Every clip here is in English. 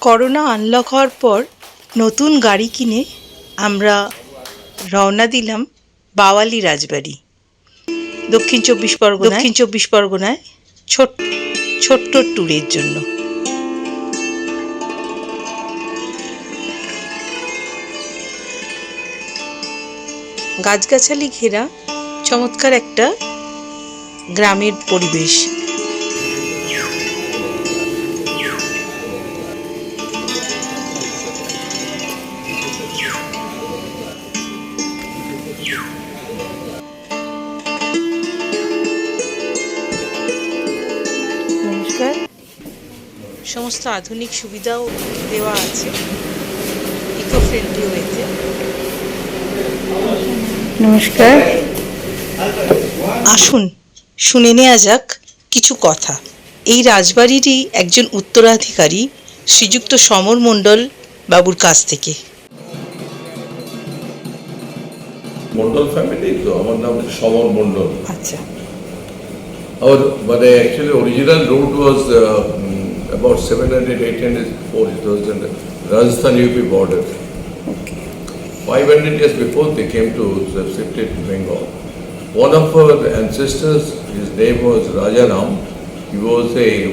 Corona unlock হওয়ার পর নতুন গাড়ি কিনে আমরা রওনা দিলাম বাওয়ালি রাজবাড়ি, দক্ষিণ চব্বিশ পরগনায় ছোট্ট ট্যুরের জন্য। গাছগাছালি ঘেরা চমৎকার একটা গ্রামের পরিবেশ। নমস্কার। সমস্ত আধুনিক সুবিধাও দেওয়া আছে ইকো ফ্রেন্ডলি ওয়েতে। নমস্কার। আসুন শুনে নেওয়া যাক কিছু কথা এই রাজবাড়িরই একজন উত্তরাধিকারী শ্রীযুক্ত সমর মণ্ডল বাবুর কাছ থেকে। মন্ডল ফ্যামিলি তো, আমার নাম হচ্ছে সমর মন্ডল। আচ্ছা। But actually original route was about 700-800 before. It was in the Rajasthan UP border. 500 years before they came to shifted to Bengal. One of our ancestors, his name was Rajaram. He was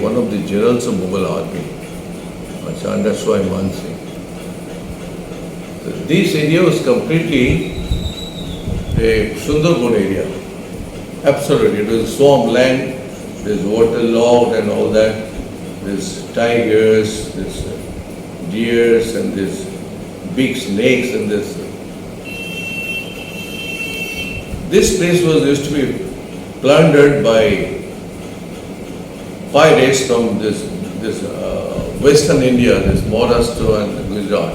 one of the generals of Mughal army, under Swai Mansi. This area was completely a Sundarban area. Absolutely, it was swamp land. There's waterlogged and all that. There's tigers, there's deers, and there's big snakes, and this place was used to be plundered by pirates from this Western India, this Maharashtra and Gujarat,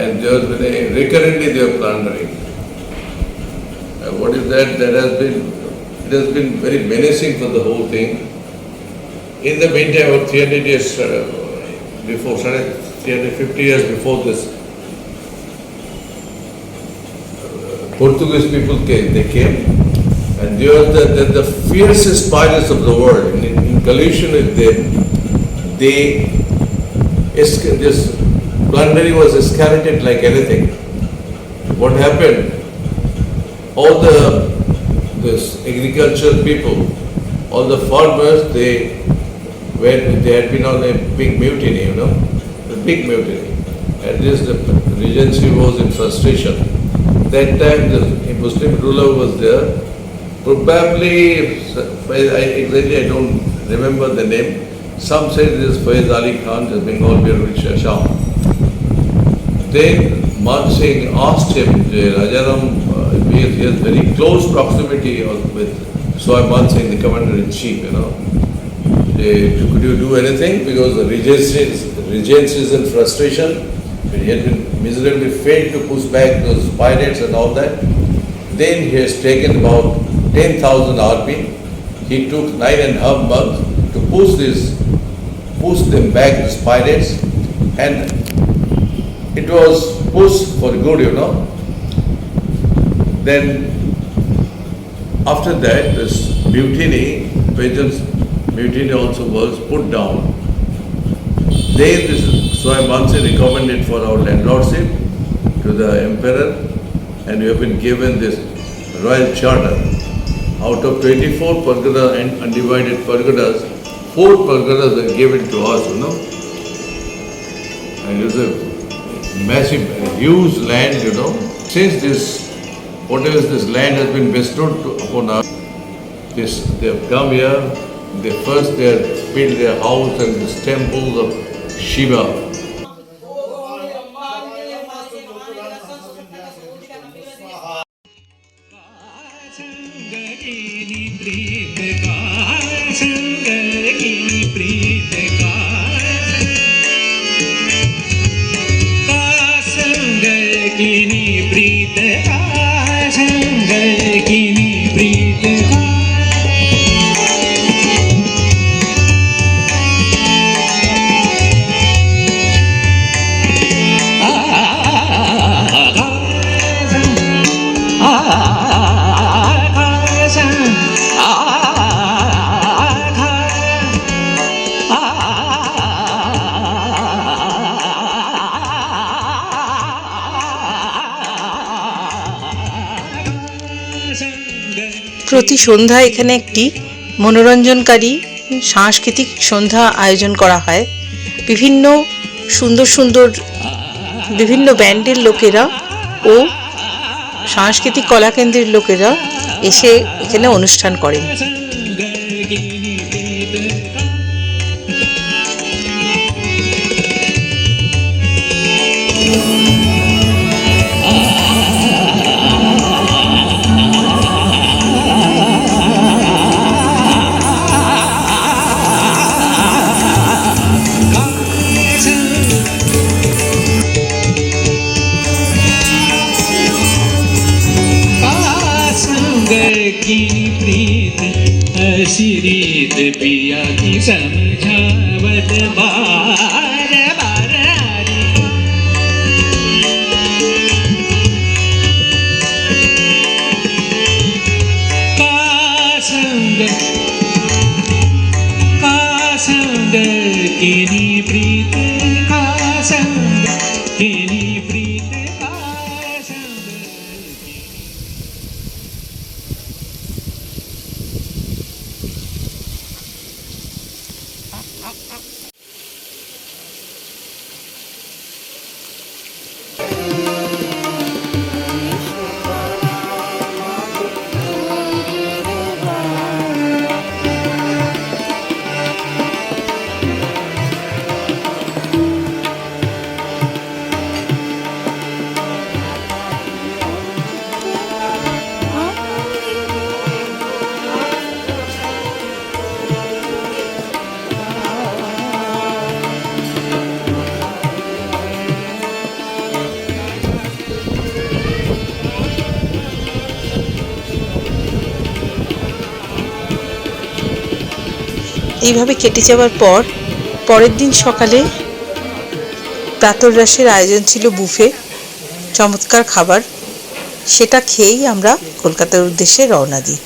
and recurrently they are plundering. What is that? It has been very menacing for the whole thing. In the meantime, about 300 years before, 350 years before this, Portuguese people came. They came, and they were the fiercest pirates of the world. In collision with them, this plundering was escalated like anything. What happened? All this agricultural people, all the farmers, they had been on a big mutiny, a big mutiny. And the regency was in frustration. That time the Muslim ruler was there. Probably, I don't remember the name. Some say it is Faiz Ali Khan, the Bengal rich Shah. Then Man Singh asked him, Rajaram, he has very close proximity with Swai Man Singh, the commander-in-chief, Could you do anything? Because the regency is in frustration. He had been miserably failed to push back those pirates and all that. Then he has taken about 10,000 RP. He took 9.5 months to push them back, these pirates, and it was pushed for good, Then after that, this mutiny, peasants' mutiny also was put down. Then this Swai Mansi recommended for our landlordship to the emperor, and we have been given this royal charter. Out of 24 pargana and undivided parganas, 4 parganas are given to us, And it was a massive, huge land, Since this land has been bestowed upon us, they have come here. They have built their house and this temples of Shiva. প্রতি সন্ধ্যায় এখানে একটি মনোরঞ্জনকারী সাংস্কৃতিক সন্ধ্যা আয়োজন করা হয়। বিভিন্ন সুন্দর সুন্দর বিভিন্ন ব্যান্ডের লোকেরা ও সাংস্কৃতিক কলাকেন্দ্রের লোকেরা এসে এখানে অনুষ্ঠান করেন। प्रीत अशिरीत पिया की समझावत बार बार संग किनी प्रीत का संग किनी प्रीत का संग। এইভাবে কেটে যাওয়ার পর পরের দিন সকালে প্রাতরাশের আয়োজন ছিল বুফে, চমৎকার খাবার। সেটা খেয়েই আমরা কলকাতার উদ্দেশ্যে রওনা দিই।